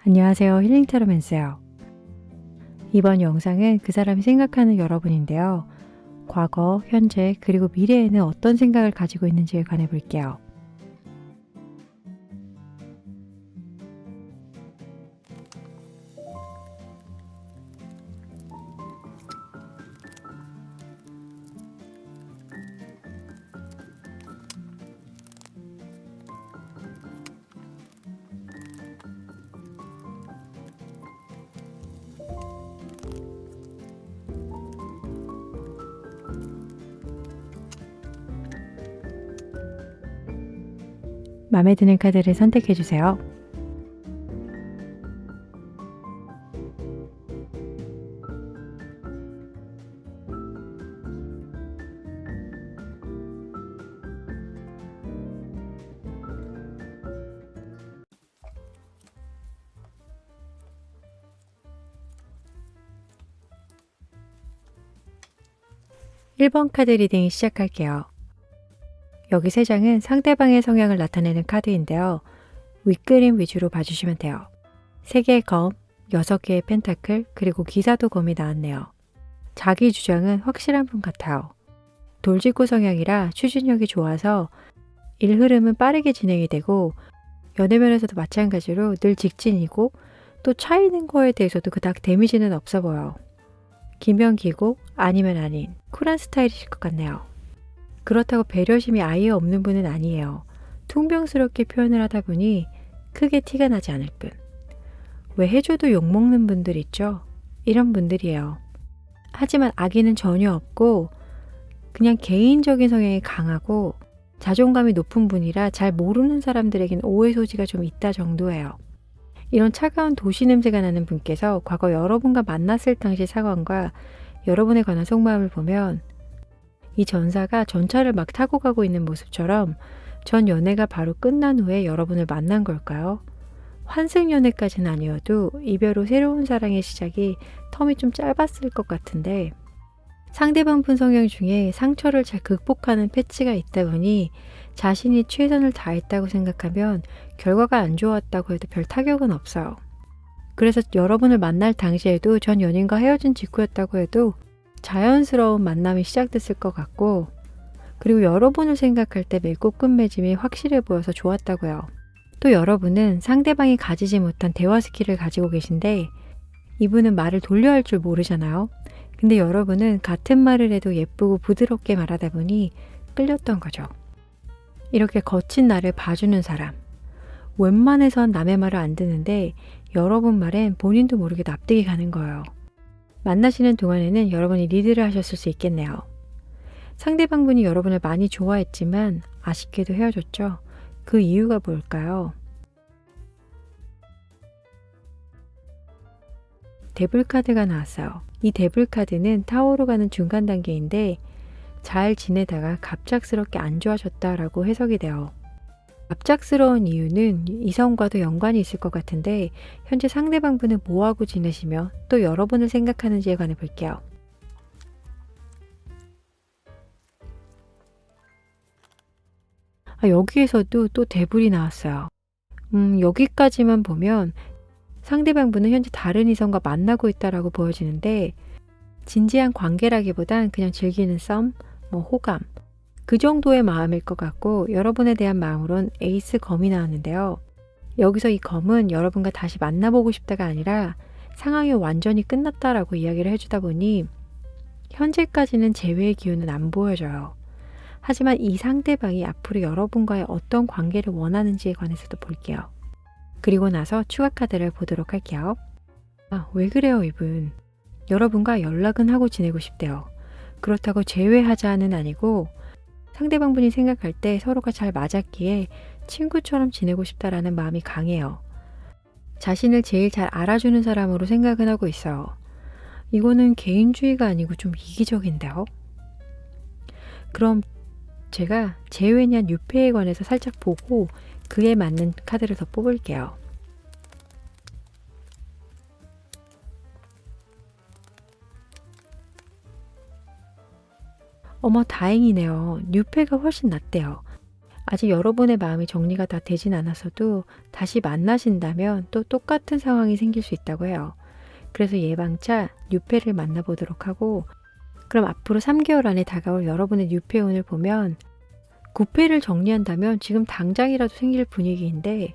안녕하세요. 힐링테라맨스예요. 이번 영상은 그 사람이 생각하는 여러분인데요. 과거, 현재, 그리고 미래에는 어떤 생각을 가지고 있는지에 관해 볼게요. 마음에 드는 카드를 선택해 주세요. (1번) 카드 리딩 시작할게요. 여기 3장은 상대방의 성향을 나타내는 카드인데요. 윗그림 위주로 봐주시면 돼요. 3개의 검, 6개의 펜타클, 그리고 기사도 검이 나왔네요. 자기 주장은 확실한 분 같아요. 돌직구 성향이라 추진력이 좋아서 일 흐름은 빠르게 진행이 되고 연애면에서도 마찬가지로 늘 직진이고 또 차이는 거에 대해서도 그닥 데미지는 없어 보여요. 기면 기고 아니면 아닌 쿨한 스타일이실 것 같네요. 그렇다고 배려심이 아예 없는 분은 아니에요. 퉁명스럽게 표현을 하다 보니 크게 티가 나지 않을 뿐. 왜 해줘도 욕먹는 분들 있죠? 이런 분들이에요. 하지만 악의는 전혀 없고 그냥 개인적인 성향이 강하고 자존감이 높은 분이라 잘 모르는 사람들에겐 오해 소지가 좀 있다 정도예요. 이런 차가운 도시 냄새가 나는 분께서 과거 여러분과 만났을 당시 상황과 여러분에 관한 속마음을 보면 이 전사가 전차를 막 타고 가고 있는 모습처럼 전 연애가 바로 끝난 후에 여러분을 만난 걸까요? 환승 연애까지는 아니어도 이별 후 새로운 사랑의 시작이 텀이 좀 짧았을 것 같은데 상대방 분 성향 중에 상처를 잘 극복하는 패치가 있다 보니 자신이 최선을 다했다고 생각하면 결과가 안 좋았다고 해도 별 타격은 없어요. 그래서 여러분을 만날 당시에도 전 연인과 헤어진 직후였다고 해도 자연스러운 만남이 시작됐을 것 같고 그리고 여러분을 생각할 때 맺고 끝맺음이 확실해 보여서 좋았다고요. 또 여러분은 상대방이 가지지 못한 대화 스킬을 가지고 계신데 이분은 말을 돌려 할 줄 모르잖아요. 근데 여러분은 같은 말을 해도 예쁘고 부드럽게 말하다 보니 끌렸던 거죠. 이렇게 거친 나를 봐주는 사람. 웬만해선 남의 말을 안 듣는데 여러분 말엔 본인도 모르게 납득이 가는 거예요. 만나시는 동안에는 여러분이 리드를 하셨을 수 있겠네요. 상대방분이 여러분을 많이 좋아했지만 아쉽게도 헤어졌죠. 그 이유가 뭘까요? 데블 카드가 나왔어요. 이 데블 카드는 타워로 가는 중간 단계인데 잘 지내다가 갑작스럽게 안 좋아졌다라고 해석이 돼요. 갑작스러운 이유는 이성과도 연관이 있을 것 같은데 현재 상대방분은 뭐하고 지내시며 또 여러분을 생각하는지에 관해 볼게요. 여기에서도 또 데블이 나왔어요. 여기까지만 보면 상대방분은 현재 다른 이성과 만나고 있다라고 보여지는데 진지한 관계라기보단 그냥 즐기는 썸, 호감 그 정도의 마음일 것 같고 여러분에 대한 마음으론 에이스 검이 나왔는데요. 여기서 이 검은 여러분과 다시 만나보고 싶다가 아니라 상황이 완전히 끝났다라고 이야기를 해주다 보니 현재까지는 재회의 기운은 안 보여져요. 하지만 이 상대방이 앞으로 여러분과의 어떤 관계를 원하는지에 관해서도 볼게요. 그리고 나서 추가 카드를 보도록 할게요. 왜 그래요 이분? 여러분과 연락은 하고 지내고 싶대요. 그렇다고 재회하자는 아니고 상대방분이 생각할 때 서로가 잘 맞았기에 친구처럼 지내고 싶다라는 마음이 강해요. 자신을 제일 잘 알아주는 사람으로 생각은 하고 있어요. 이거는 개인주의가 아니고 좀 이기적인데요? 그럼 제가 재회냐 뉴페에 관해서 살짝 보고 그에 맞는 카드를 더 뽑을게요. 어머 다행이네요. 뉴페가 훨씬 낫대요. 아직 여러분의 마음이 정리가 다 되진 않았어도 다시 만나신다면 또 똑같은 상황이 생길 수 있다고 해요. 그래서 예방차 뉴페를 만나보도록 하고, 그럼 앞으로 3개월 안에 다가올 여러분의 뉴페운을 보면 9패를 정리한다면 지금 당장이라도 생길 분위기인데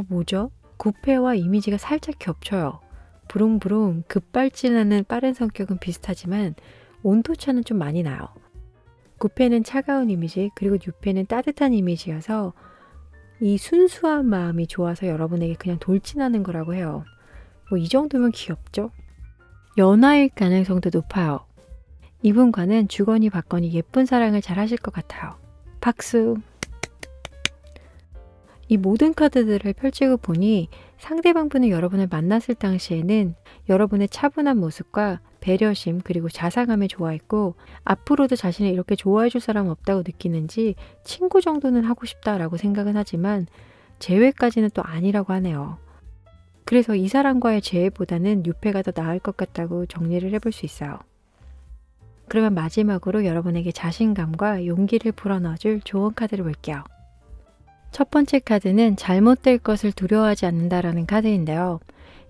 뭐죠? 9패와 이미지가 살짝 겹쳐요. 부릉부릉 급발진하는 빠른 성격은 비슷하지만 온도차는 좀 많이 나요. 9패는 차가운 이미지, 그리고 6패는 따뜻한 이미지여서 이 순수한 마음이 좋아서 여러분에게 그냥 돌진하는 거라고 해요. 이 정도면 귀엽죠? 연하일 가능성도 높아요. 이분과는 주거니 받거니 예쁜 사랑을 잘 하실 것 같아요. 박수! 이 모든 카드들을 펼치고 보니 상대방 분은 여러분을 만났을 당시에는 여러분의 차분한 모습과 배려심 그리고 자상함에 좋아했고, 앞으로도 자신을 이렇게 좋아해 줄 사람 없다고 느끼는지 친구 정도는 하고 싶다라고 생각은 하지만 재회까지는 또 아니라고 하네요. 그래서 이 사람과의 재회보다는 6패가 더 나을 것 같다고 정리를 해볼 수 있어요. 그러면 마지막으로 여러분에게 자신감과 용기를 불어넣어줄 좋은 카드를 볼게요. 첫 번째 카드는 잘못될 것을 두려워하지 않는다라는 카드인데요.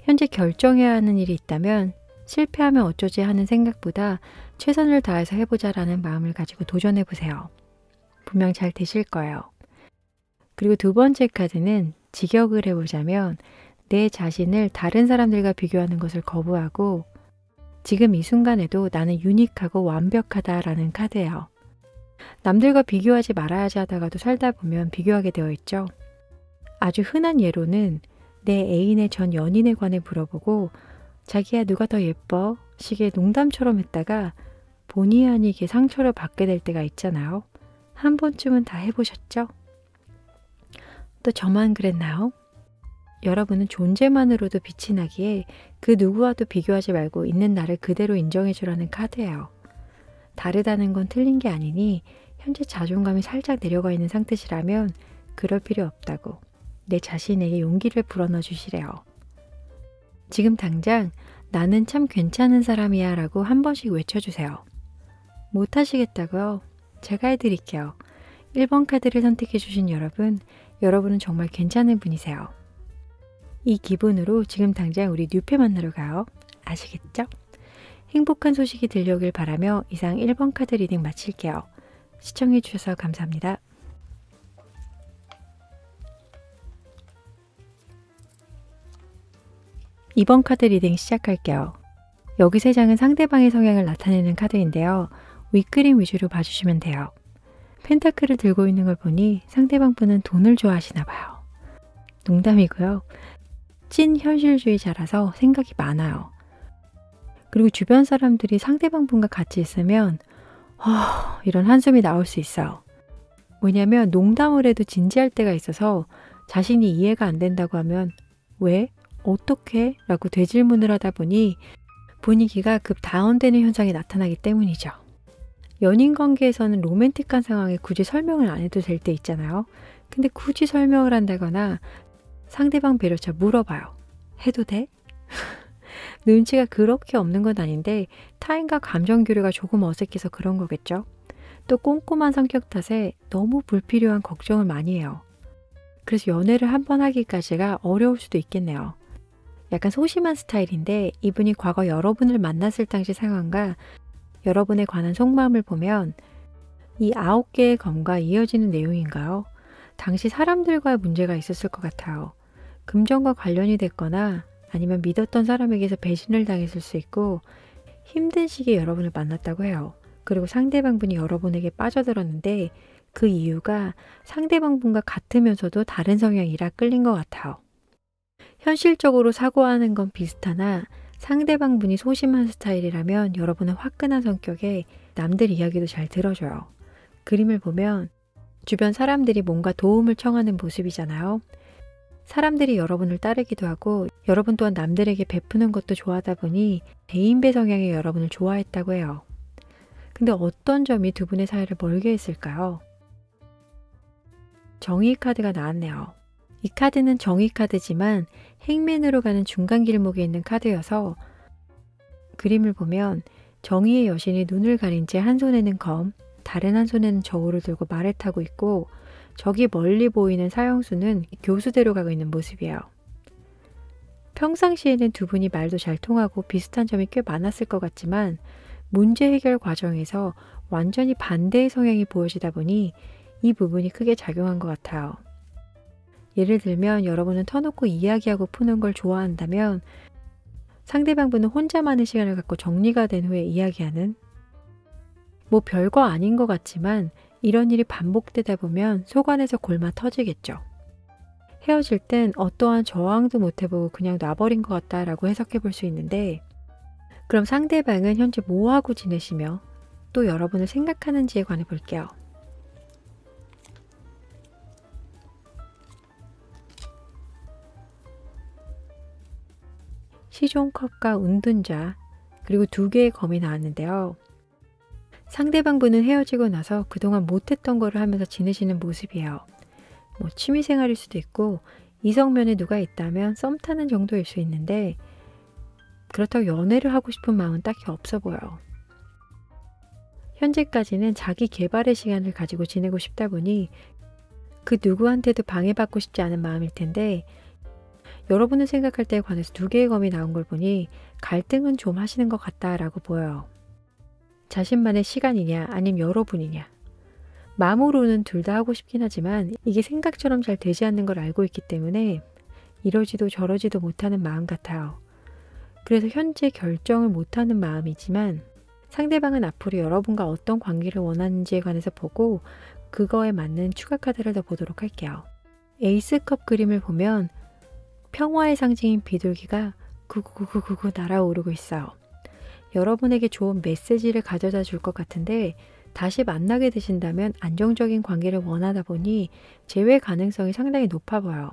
현재 결정해야 하는 일이 있다면 실패하면 어쩌지 하는 생각보다 최선을 다해서 해보자라는 마음을 가지고 도전해보세요. 분명 잘 되실 거예요. 그리고 두 번째 카드는 직역을 해보자면 내 자신을 다른 사람들과 비교하는 것을 거부하고 지금 이 순간에도 나는 유니크하고 완벽하다라는 카드예요. 남들과 비교하지 말아야지 하다가도 살다 보면 비교하게 되어 있죠. 아주 흔한 예로는 내 애인의 전 연인에 관해 물어보고 자기야 누가 더 예뻐? 식의 농담처럼 했다가 본의 아니게 상처를 받게 될 때가 있잖아요. 한 번쯤은 다 해보셨죠? 또 저만 그랬나요? 여러분은 존재만으로도 빛이 나기에 그 누구와도 비교하지 말고 있는 나를 그대로 인정해주라는 카드예요. 다르다는 건 틀린 게 아니니 현재 자존감이 살짝 내려가 있는 상태시라면 그럴 필요 없다고 내 자신에게 용기를 불어넣어 주시래요. 지금 당장 나는 참 괜찮은 사람이야 라고 한 번씩 외쳐주세요. 못하시겠다고요? 제가 해드릴게요. 1번 카드를 선택해 주신 여러분, 여러분은 정말 괜찮은 분이세요. 이 기분으로 지금 당장 우리 뉴페 만나러 가요. 아시겠죠? 행복한 소식이 들려오길 바라며 이상 1번 카드 리딩 마칠게요. 시청해 주셔서 감사합니다. 2번 카드 리딩 시작할게요. 여기 3장은 상대방의 성향을 나타내는 카드인데요. 윗그림 위주로 봐주시면 돼요. 펜타클을 들고 있는 걸 보니 상대방 분은 돈을 좋아하시나 봐요. 농담이고요. 찐 현실주의자라서 생각이 많아요. 그리고 주변 사람들이 상대방 분과 같이 있으면 이런 한숨이 나올 수 있어요. 왜냐면 농담을 해도 진지할 때가 있어서 자신이 이해가 안 된다고 하면 왜? 어떻게? 라고 되질문을 하다 보니 분위기가 급 다운되는 현상이 나타나기 때문이죠. 연인 관계에서는 로맨틱한 상황에 굳이 설명을 안 해도 될 때 있잖아요. 근데 굳이 설명을 한다거나 상대방 배려차 물어봐요. 해도 돼? 눈치가 그렇게 없는 건 아닌데 타인과 감정 교류가 조금 어색해서 그런 거겠죠. 또 꼼꼼한 성격 탓에 너무 불필요한 걱정을 많이 해요. 그래서 연애를 한 번 하기까지가 어려울 수도 있겠네요. 약간 소심한 스타일인데 이분이 과거 여러분을 만났을 당시 상황과 여러분에 관한 속마음을 보면 이 9개의 검과 이어지는 내용인가요? 당시 사람들과의 문제가 있었을 것 같아요. 금전과 관련이 됐거나 아니면 믿었던 사람에게서 배신을 당했을 수 있고 힘든 시기에 여러분을 만났다고 해요. 그리고 상대방 분이 여러분에게 빠져들었는데 그 이유가 상대방 분과 같으면서도 다른 성향이라 끌린 것 같아요. 현실적으로 사고하는 건 비슷하나 상대방 분이 소심한 스타일이라면 여러분은 화끈한 성격에 남들 이야기도 잘 들어줘요. 그림을 보면 주변 사람들이 뭔가 도움을 청하는 모습이잖아요. 사람들이 여러분을 따르기도 하고 여러분 또한 남들에게 베푸는 것도 좋아하다 보니 대인배 성향의 여러분을 좋아했다고 해요. 근데 어떤 점이 두 분의 사이를 멀게 했을까요? 정의 카드가 나왔네요. 이 카드는 정의 카드지만 행맨으로 가는 중간 길목에 있는 카드여서 그림을 보면 정의의 여신이 눈을 가린 채 한 손에는 검, 다른 한 손에는 저울을 들고 말을 타고 있고 저기 멀리 보이는 사형수는 교수대로 가고 있는 모습이에요. 평상시에는 두 분이 말도 잘 통하고 비슷한 점이 꽤 많았을 것 같지만 문제 해결 과정에서 완전히 반대의 성향이 보여지다 보니 이 부분이 크게 작용한 것 같아요. 예를 들면 여러분은 터놓고 이야기하고 푸는 걸 좋아한다면 상대방분은 혼자만의 시간을 갖고 정리가 된 후에 이야기하는, 뭐 별거 아닌 것 같지만 이런 일이 반복되다 보면 속 안에서 골마 터지겠죠. 헤어질 땐 어떠한 저항도 못 해보고 그냥 놔버린 것 같다라고 해석해 볼 수 있는데, 그럼 상대방은 현재 뭐하고 지내시며 또 여러분을 생각하는지에 관해 볼게요. 시종컵과 운둔자, 그리고 두 개의 검이 나왔는데요. 상대방분은 헤어지고 나서 그동안 못했던 거를 하면서 지내시는 모습이에요. 뭐 취미생활일 수도 있고 이성면에 누가 있다면 썸 타는 정도일 수 있는데 그렇다고 연애를 하고 싶은 마음은 딱히 없어 보여요. 현재까지는 자기 개발의 시간을 가지고 지내고 싶다 보니 그 누구한테도 방해받고 싶지 않은 마음일 텐데 여러분을 생각할 때에 관해서 두 개의 검이 나온 걸 보니 갈등은 좀 하시는 것 같다라고 보여요. 자신만의 시간이냐 아니면 여러분이냐. 마음으로는 둘 다 하고 싶긴 하지만 이게 생각처럼 잘 되지 않는 걸 알고 있기 때문에 이러지도 저러지도 못하는 마음 같아요. 그래서 현재 결정을 못하는 마음이지만 상대방은 앞으로 여러분과 어떤 관계를 원하는지에 관해서 보고 그거에 맞는 추가 카드를 더 보도록 할게요. 에이스컵 그림을 보면 평화의 상징인 비둘기가 구구구구구 날아오르고 있어요. 여러분에게 좋은 메시지를 가져다 줄 것 같은데 다시 만나게 되신다면 안정적인 관계를 원하다 보니 재회 가능성이 상당히 높아 보여요.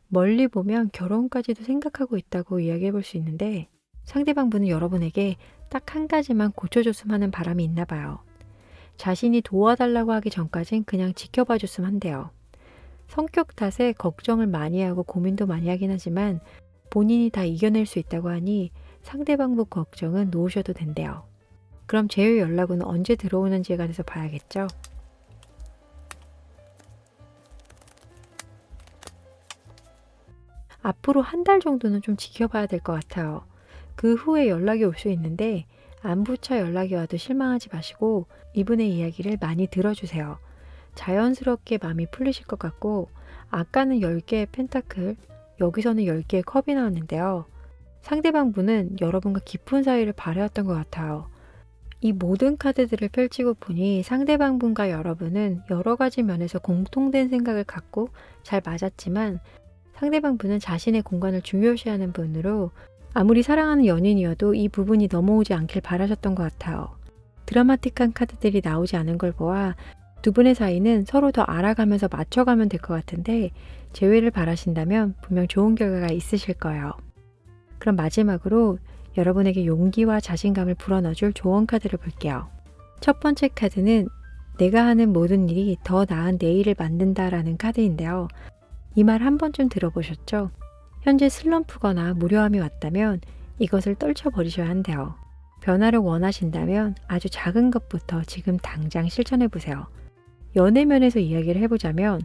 멀리 보면 결혼까지도 생각하고 있다고 이야기해 볼 수 있는데 상대방 분은 여러분에게 딱 한 가지만 고쳐줬으면 하는 바람이 있나 봐요. 자신이 도와달라고 하기 전까진 그냥 지켜봐 줬으면 한대요. 성격 탓에 걱정을 많이 하고 고민도 많이 하긴 하지만 본인이 다 이겨낼 수 있다고 하니 상대방 분 걱정은 놓으셔도 된대요. 그럼 재회 연락은 언제 들어오는지에 관해서 봐야겠죠? 앞으로 한 달 정도는 좀 지켜봐야 될 것 같아요. 그 후에 연락이 올 수 있는데 안부차 연락이 와도 실망하지 마시고 이분의 이야기를 많이 들어주세요. 자연스럽게 마음이 풀리실 것 같고 아까는 10개의 펜타클, 여기서는 10개의 컵이 나왔는데요. 상대방 분은 여러분과 깊은 사이를 바래왔던 것 같아요. 이 모든 카드들을 펼치고 보니 상대방 분과 여러분은 여러 가지 면에서 공통된 생각을 갖고 잘 맞았지만 상대방 분은 자신의 공간을 중요시하는 분으로 아무리 사랑하는 연인이어도 이 부분이 넘어오지 않길 바라셨던 것 같아요. 드라마틱한 카드들이 나오지 않은 걸 보아 두 분의 사이는 서로 더 알아가면서 맞춰가면 될 것 같은데 재회를 바라신다면 분명 좋은 결과가 있으실 거예요. 그럼 마지막으로 여러분에게 용기와 자신감을 불어넣어줄 조언 카드를 볼게요. 첫 번째 카드는 내가 하는 모든 일이 더 나은 내일을 만든다라는 카드인데요. 이 말 한 번쯤 들어보셨죠? 현재 슬럼프거나 무료함이 왔다면 이것을 떨쳐버리셔야 한대요. 변화를 원하신다면 아주 작은 것부터 지금 당장 실천해보세요. 연애면에서 이야기를 해보자면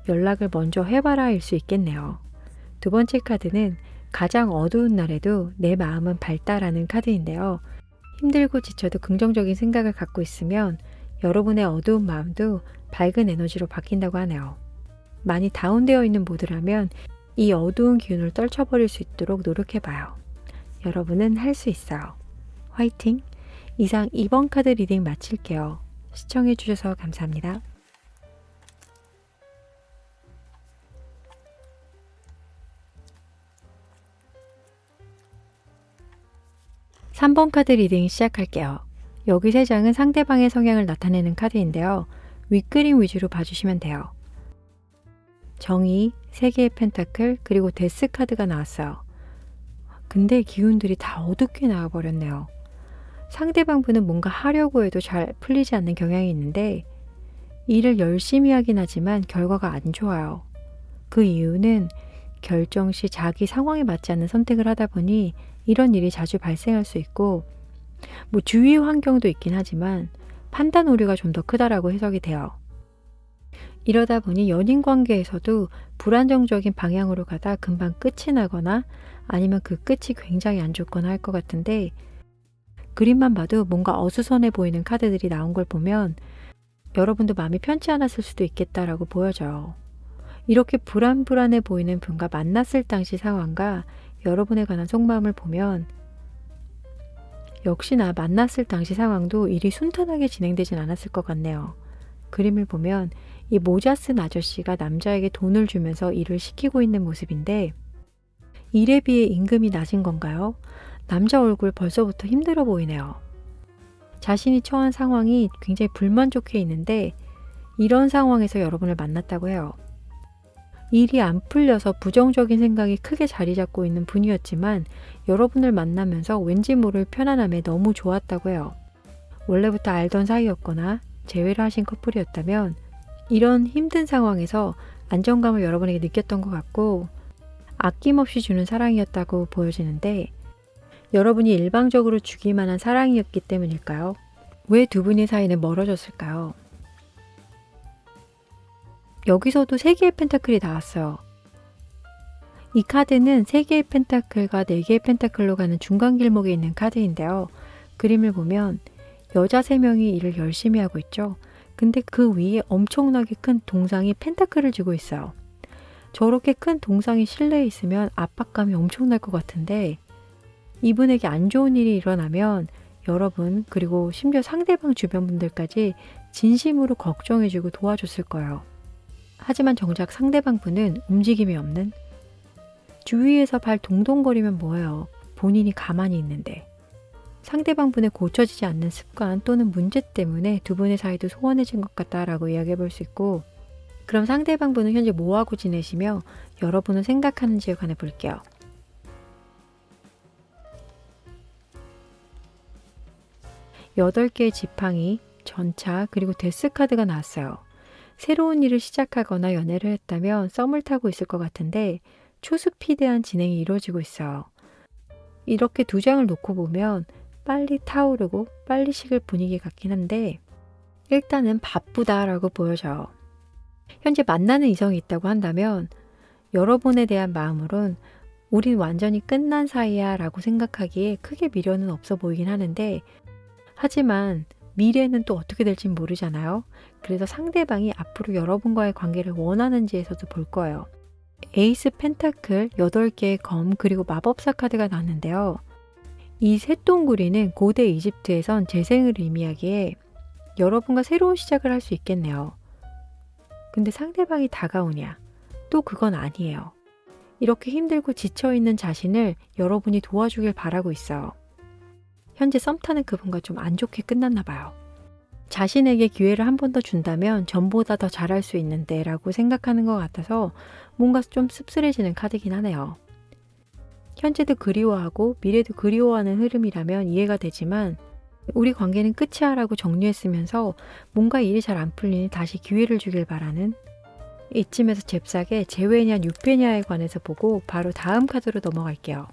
연락을 먼저 해봐라일 수 있겠네요. 두 번째 카드는 가장 어두운 날에도 내 마음은 밝다라는 카드인데요. 힘들고 지쳐도 긍정적인 생각을 갖고 있으면 여러분의 어두운 마음도 밝은 에너지로 바뀐다고 하네요. 많이 다운되어 있는 모드라면 이 어두운 기운을 떨쳐버릴 수 있도록 노력해봐요. 여러분은 할 수 있어요. 화이팅! 이상 2번 카드 리딩 마칠게요. 시청해주셔서 감사합니다. (3번) 카드 리딩 시작할게요. 여기 3장은 상대방의 성향을 나타내는 카드인데요. 윗그림 위주로 봐주시면 돼요. 정의, 3개의 펜타클, 그리고 데스 카드가 나왔어요. 근데 기운들이 다 어둡게 나와버렸네요. 상대방 분은 뭔가 하려고 해도 잘 풀리지 않는 경향이 있는데 일을 열심히 하긴 하지만 결과가 안 좋아요. 그 이유는 결정 시 자기 상황에 맞지 않는 선택을 하다 보니 이런 일이 자주 발생할 수 있고 뭐 주위 환경도 있긴 하지만 판단 오류가 좀 더 크다라고 해석이 돼요. 이러다 보니 연인 관계에서도 불안정적인 방향으로 가다 금방 끝이 나거나 아니면 그 끝이 굉장히 안 좋거나 할 것 같은데, 그림만 봐도 뭔가 어수선해 보이는 카드들이 나온 걸 보면 여러분도 마음이 편치 않았을 수도 있겠다라고 보여져요. 이렇게 불안불안해 보이는 분과 만났을 당시 상황과 여러분에 관한 속마음을 보면 역시나 만났을 당시 상황도 일이 순탄하게 진행되진 않았을 것 같네요. 그림을 보면 이 모자 쓴 아저씨가 남자에게 돈을 주면서 일을 시키고 있는 모습인데, 일에 비해 임금이 낮은 건가요? 남자 얼굴 벌써부터 힘들어 보이네요. 자신이 처한 상황이 굉장히 불만족해 있는데 이런 상황에서 여러분을 만났다고 해요. 일이 안 풀려서 부정적인 생각이 크게 자리 잡고 있는 분이었지만 여러분을 만나면서 왠지 모를 편안함에 너무 좋았다고 해요. 원래부터 알던 사이였거나 재회를 하신 커플이었다면 이런 힘든 상황에서 안정감을 여러분에게 느꼈던 것 같고 아낌없이 주는 사랑이었다고 보여지는데, 여러분이 일방적으로 주기만 한 사랑이었기 때문일까요? 왜 두 분의 사이는 멀어졌을까요? 여기서도 3개의 펜타클이 나왔어요. 이 카드는 3개의 펜타클과 4개의 펜타클로 가는 중간 길목에 있는 카드인데요. 그림을 보면 여자 3명이 일을 열심히 하고 있죠. 근데 그 위에 엄청나게 큰 동상이 펜타클을 쥐고 있어요. 저렇게 큰 동상이 실내에 있으면 압박감이 엄청날 것 같은데, 이분에게 안 좋은 일이 일어나면 여러분 그리고 심지어 상대방 주변 분들까지 진심으로 걱정해주고 도와줬을 거예요. 하지만 정작 상대방 분은 움직임이 없는, 주위에서 발 동동거리면 뭐예요? 본인이 가만히 있는데. 상대방 분의 고쳐지지 않는 습관 또는 문제 때문에 두 분의 사이도 소원해진 것 같다라고 이야기해 볼 수 있고, 그럼 상대방 분은 현재 뭐하고 지내시며 여러분은 생각하는지에 관해 볼게요. 여덟 개의 지팡이, 전차, 그리고 데스 카드가 나왔어요. 새로운 일을 시작하거나 연애를 했다면 썸을 타고 있을 것 같은데 초스피드한 진행이 이루어지고 있어요. 이렇게 두 장을 놓고 보면 빨리 타오르고 빨리 식을 분위기 같긴 한데 일단은 바쁘다라고 보여져요. 현재 만나는 이성이 있다고 한다면 여러분에 대한 마음으론 우린 완전히 끝난 사이야 라고 생각하기에 크게 미련은 없어 보이긴 하는데, 하지만 미래는 또 어떻게 될지 모르잖아요. 그래서 상대방이 앞으로 여러분과의 관계를 원하는지에서도 볼 거예요. 에이스 펜타클 8개의 검 그리고 마법사 카드가 나왔는데요. 이 쇳동구리는 고대 이집트에선 재생을 의미하기에 여러분과 새로운 시작을 할 수 있겠네요. 근데 상대방이 다가오냐? 또 그건 아니에요. 이렇게 힘들고 지쳐있는 자신을 여러분이 도와주길 바라고 있어요. 현재 썸 타는 그분과 좀 안 좋게 끝났나 봐요. 자신에게 기회를 한 번 더 준다면 전보다 더 잘할 수 있는데 라고 생각하는 것 같아서 뭔가 좀 씁쓸해지는 카드긴 하네요. 현재도 그리워하고 미래도 그리워하는 흐름이라면 이해가 되지만 우리 관계는 끝이야 라고 정리했으면서 뭔가 일이 잘 안 풀리니 다시 기회를 주길 바라는, 이쯤에서 잽싸게 재회냐 뉴페냐에 관해서 보고 바로 다음 카드로 넘어갈게요.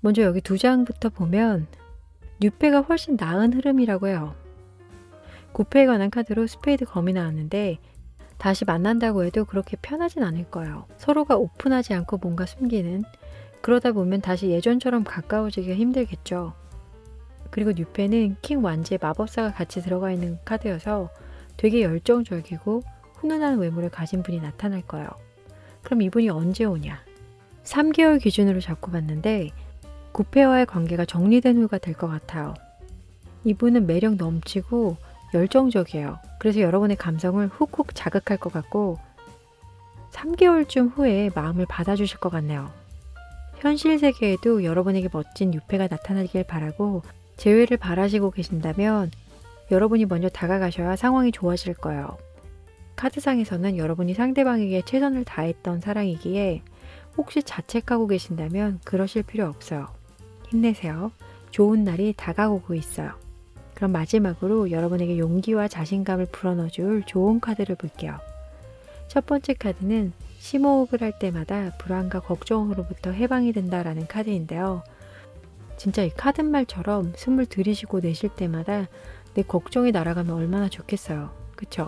먼저 여기 두 장부터 보면 뉴페가 훨씬 나은 흐름이라고 해요. 구패에 관한 카드로 스페이드 검이 나왔는데 다시 만난다고 해도 그렇게 편하진 않을 거예요. 서로가 오픈하지 않고 뭔가 숨기는, 그러다 보면 다시 예전처럼 가까워지기가 힘들겠죠. 그리고 뉴페는 킹 완지의 마법사가 같이 들어가 있는 카드여서 되게 열정적이고 훈훈한 외모를 가진 분이 나타날 거예요. 그럼 이분이 언제 오냐? 3개월 기준으로 잡고 봤는데 구패와의 관계가 정리된 후가 될 것 같아요. 이분은 매력 넘치고 열정적이에요. 그래서 여러분의 감성을 훅훅 자극할 것 같고 3개월쯤 후에 마음을 받아주실 것 같네요. 현실 세계에도 여러분에게 멋진 유패가 나타나길 바라고 재회를 바라시고 계신다면 여러분이 먼저 다가가셔야 상황이 좋아질 거예요. 카드상에서는 여러분이 상대방에게 최선을 다했던 사랑이기에 혹시 자책하고 계신다면 그러실 필요 없어요. 힘내세요. 좋은 날이 다가오고 있어요. 그럼 마지막으로 여러분에게 용기와 자신감을 불어넣어줄 좋은 카드를 볼게요. 첫 번째 카드는 심호흡을 할 때마다 불안과 걱정으로부터 해방이 된다라는 카드인데요. 진짜 이 카드 말처럼 숨을 들이쉬고 내쉴 때마다 내 걱정이 날아가면 얼마나 좋겠어요. 그쵸?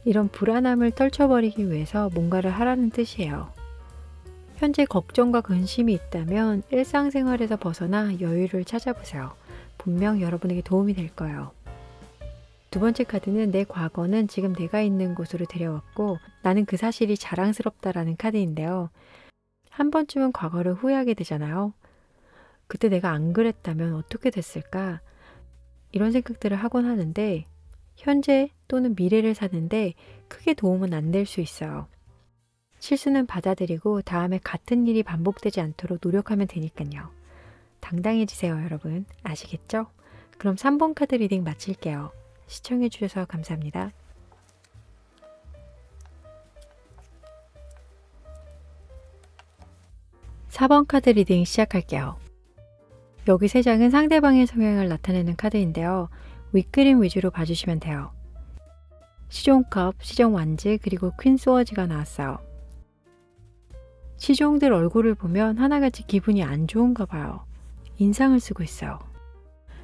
이런 불안함을 떨쳐버리기 위해서 뭔가를 하라는 뜻이에요. 현재 걱정과 근심이 있다면 일상생활에서 벗어나 여유를 찾아보세요. 분명 여러분에게 도움이 될 거예요. 두 번째 카드는 내 과거는 지금 내가 있는 곳으로 데려왔고 나는 그 사실이 자랑스럽다라는 카드인데요. 한 번쯤은 과거를 후회하게 되잖아요. 그때 내가 안 그랬다면 어떻게 됐을까? 이런 생각들을 하곤 하는데 현재 또는 미래를 사는데 크게 도움은 안 될 수 있어요. 실수는 받아들이고 다음에 같은 일이 반복되지 않도록 노력하면 되니까요. 당당해지세요, 여러분. 아시겠죠? 그럼 3번 카드 리딩 마칠게요. 시청해주셔서 감사합니다. (4번) 카드 리딩 시작할게요. 여기 3장은 상대방의 성향을 나타내는 카드인데요. 윗그림 위주로 봐주시면 돼요. 시종컵, 시종 완즈, 그리고 퀸 소워즈가 나왔어요. 시종들 얼굴을 보면 하나같이 기분이 안 좋은가 봐요. 인상을 쓰고 있어요.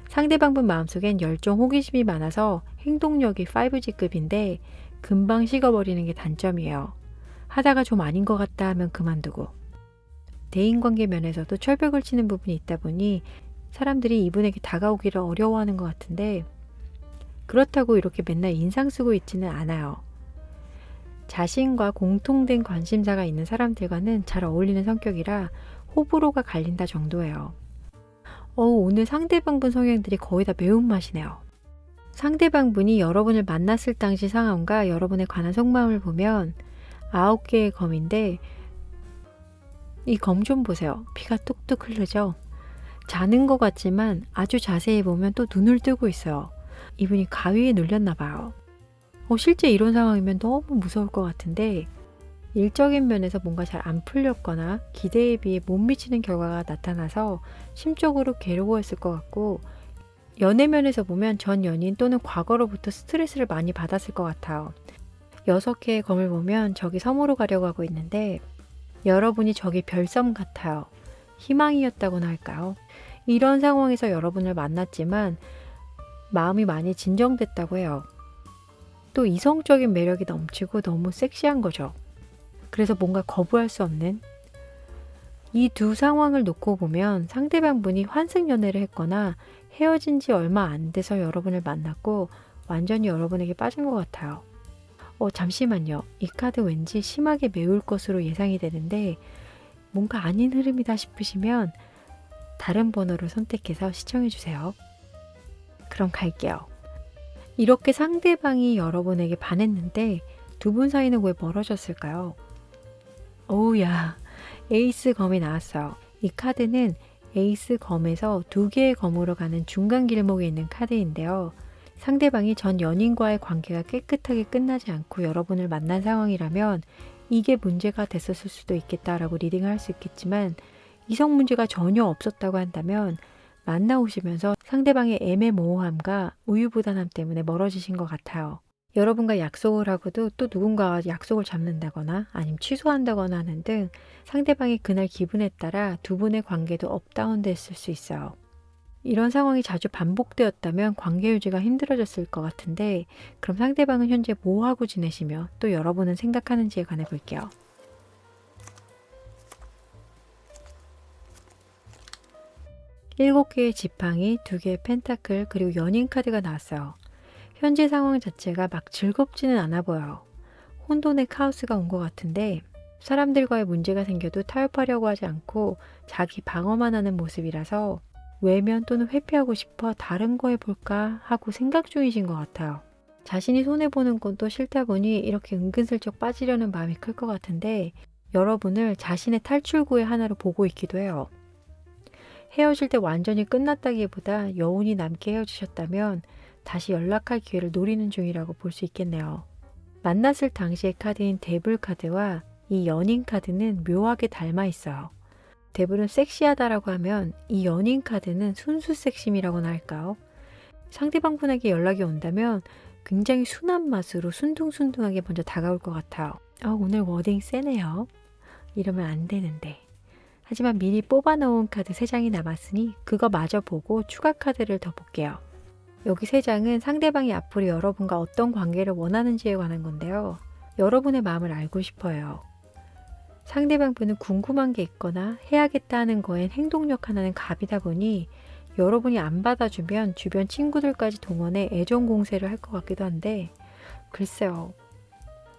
상대방분 마음속엔 열정, 호기심이 많아서 행동력이 5G급인데 금방 식어버리는 게 단점이에요. 하다가 좀 아닌 것 같다 하면 그만두고. 대인관계 면에서도 철벽을 치는 부분이 있다 보니 사람들이 이분에게 다가오기를 어려워하는 것 같은데 그렇다고 이렇게 맨날 인상 쓰고 있지는 않아요. 자신과 공통된 관심사가 있는 사람들과는 잘 어울리는 성격이라 호불호가 갈린다 정도예요. 오늘 상대방분 성향들이 거의 다 매운맛이네요. 상대방분이 여러분을 만났을 당시 상황과 여러분에 관한 속마음을 보면 9개의 검인데 이 검 좀 보세요. 피가 뚝뚝 흐르죠? 자는 것 같지만 아주 자세히 보면 또 눈을 뜨고 있어요. 이분이 가위에 눌렸나 봐요. 실제 이런 상황이면 너무 무서울 것 같은데 일적인 면에서 뭔가 잘 안 풀렸거나 기대에 비해 못 미치는 결과가 나타나서 심적으로 괴로워했을 것 같고 연애 면에서 보면 전 연인 또는 과거로부터 스트레스를 많이 받았을 것 같아요. 6개의 검을 보면 저기 섬으로 가려고 하고 있는데 여러분이 저기 별섬 같아요. 희망이었다고나 할까요? 이런 상황에서 여러분을 만났지만 마음이 많이 진정됐다고 해요. 또 이성적인 매력이 넘치고 너무 섹시한 거죠. 그래서 뭔가 거부할 수 없는 이 두 상황을 놓고 보면 상대방 분이 환승연애를 했거나 헤어진 지 얼마 안 돼서 여러분을 만났고 완전히 여러분에게 빠진 것 같아요. 잠시만요. 이 카드 왠지 심하게 매울 것으로 예상이 되는데 뭔가 아닌 흐름이다 싶으시면 다른 번호를 선택해서 시청해주세요. 그럼 갈게요. 이렇게 상대방이 여러분에게 반했는데 두 분 사이는 왜 멀어졌을까요? 오우야, 에이스 검이 나왔어요. 이 카드는 에이스 검에서 2개의 검으로 가는 중간 길목에 있는 카드인데요. 상대방이 전 연인과의 관계가 깨끗하게 끝나지 않고 여러분을 만난 상황이라면 이게 문제가 됐었을 수도 있겠다라고 리딩할 수 있겠지만 이성 문제가 전혀 없었다고 한다면 만나오시면서 상대방의 애매모호함과 우유부단함 때문에 멀어지신 것 같아요. 여러분과 약속을 하고도 또 누군가와 약속을 잡는다거나 아니면 취소한다거나 하는 등 상대방의 그날 기분에 따라 두 분의 관계도 업다운 됐을 수 있어요. 이런 상황이 자주 반복되었다면 관계 유지가 힘들어졌을 것 같은데 그럼 상대방은 현재 뭐 하고 지내시며 또 여러분은 생각하는지에 관해 볼게요. 일곱 개의 지팡이, 2개의 펜타클, 그리고 연인 카드가 나왔어요. 현재 상황 자체가 막 즐겁지는 않아 보여요. 혼돈의 카오스가 온 것 같은데 사람들과의 문제가 생겨도 타협하려고 하지 않고 자기 방어만 하는 모습이라서 외면 또는 회피하고 싶어 다른 거 해볼까 하고 생각 중이신 것 같아요. 자신이 손해보는 것도 싫다 보니 이렇게 은근슬쩍 빠지려는 마음이 클 것 같은데 여러분을 자신의 탈출구의 하나로 보고 있기도 해요. 헤어질 때 완전히 끝났다기보다 여운이 남게 헤어지셨다면 다시 연락할 기회를 노리는 중이라고 볼 수 있겠네요. 만났을 당시의 카드인 데블 카드와 이 연인 카드는 묘하게 닮아 있어요. 데블은 섹시하다라고 하면 이 연인 카드는 순수 섹심이라고나 할까요? 상대방 분에게 연락이 온다면 굉장히 순한 맛으로 순둥순둥하게 먼저 다가올 것 같아요. 오늘 워딩 세네요. 이러면 안 되는데. 하지만 미리 뽑아놓은 카드 3장이 남았으니 그거 마저 보고 추가 카드를 더 볼게요. 여기 3장은 상대방이 앞으로 여러분과 어떤 관계를 원하는지에 관한 건데요. 여러분의 마음을 알고 싶어요. 상대방 분은 궁금한 게 있거나 해야겠다 하는 거엔 행동력 하나는 갑이다 보니 여러분이 안 받아주면 주변 친구들까지 동원해 애정 공세를 할 것 같기도 한데 글쎄요.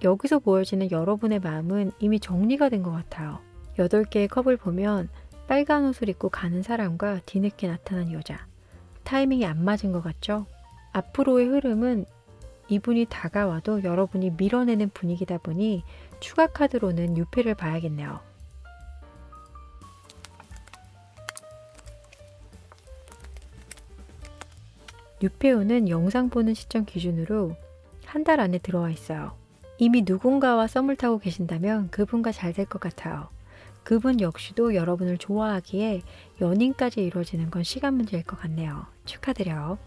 여기서 보여지는 여러분의 마음은 이미 정리가 된 것 같아요. 8개의 컵을 보면 빨간 옷을 입고 가는 사람과 뒤늦게 나타난 여자. 타이밍이 안 맞은 것 같죠? 앞으로의 흐름은 이분이 다가와도 여러분이 밀어내는 분위기다 보니 추가 카드로는 유패를 봐야겠네요. 유패운은 영상 보는 시점 기준으로 한 달 안에 들어와 있어요. 이미 누군가와 썸을 타고 계신다면 그분과 잘 될 것 같아요. 그분 역시도 여러분을 좋아하기에 연인까지 이루어지는 건 시간 문제일 것 같네요. 축하드려요.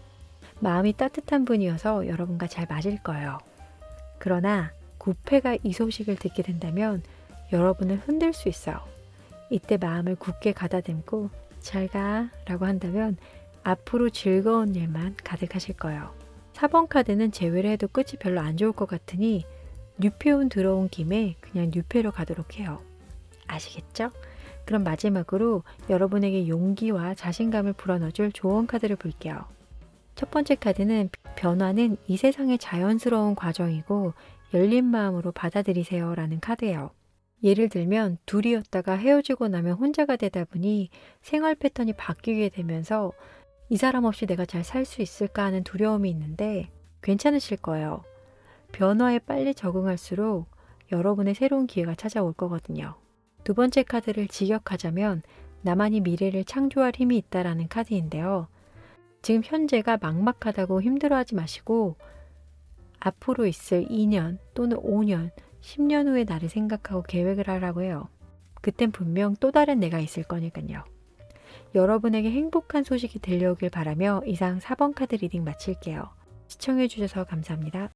마음이 따뜻한 분이어서 여러분과 잘 맞을 거예요. 그러나 9패가 이 소식을 듣게 된다면 여러분을 흔들 수 있어요. 이때 마음을 굳게 가다듬고 잘 가 라고 한다면 앞으로 즐거운 일만 가득하실 거예요. 4번 카드는 제외를 해도 끝이 별로 안 좋을 것 같으니 뉴페운 들어온 김에 그냥 뉴페로 가도록 해요. 아시겠죠? 그럼 마지막으로 여러분에게 용기와 자신감을 불어넣어줄 조언 카드를 볼게요. 첫 번째 카드는 변화는 이 세상의 자연스러운 과정이고 열린 마음으로 받아들이세요 라는 카드예요. 예를 들면 둘이었다가 헤어지고 나면 혼자가 되다 보니 생활 패턴이 바뀌게 되면서 이 사람 없이 내가 잘 살 수 있을까 하는 두려움이 있는데 괜찮으실 거예요. 변화에 빨리 적응할수록 여러분의 새로운 기회가 찾아올 거거든요. 두 번째 카드를 직역하자면 나만이 미래를 창조할 힘이 있다라는 카드인데요. 지금 현재가 막막하다고 힘들어하지 마시고 앞으로 있을 2년 또는 5년, 10년 후의 나를 생각하고 계획을 하라고 해요. 그땐 분명 또 다른 내가 있을 거니까요. 여러분에게 행복한 소식이 들려오길 바라며 이상 4번 카드 리딩 마칠게요. 시청해주셔서 감사합니다.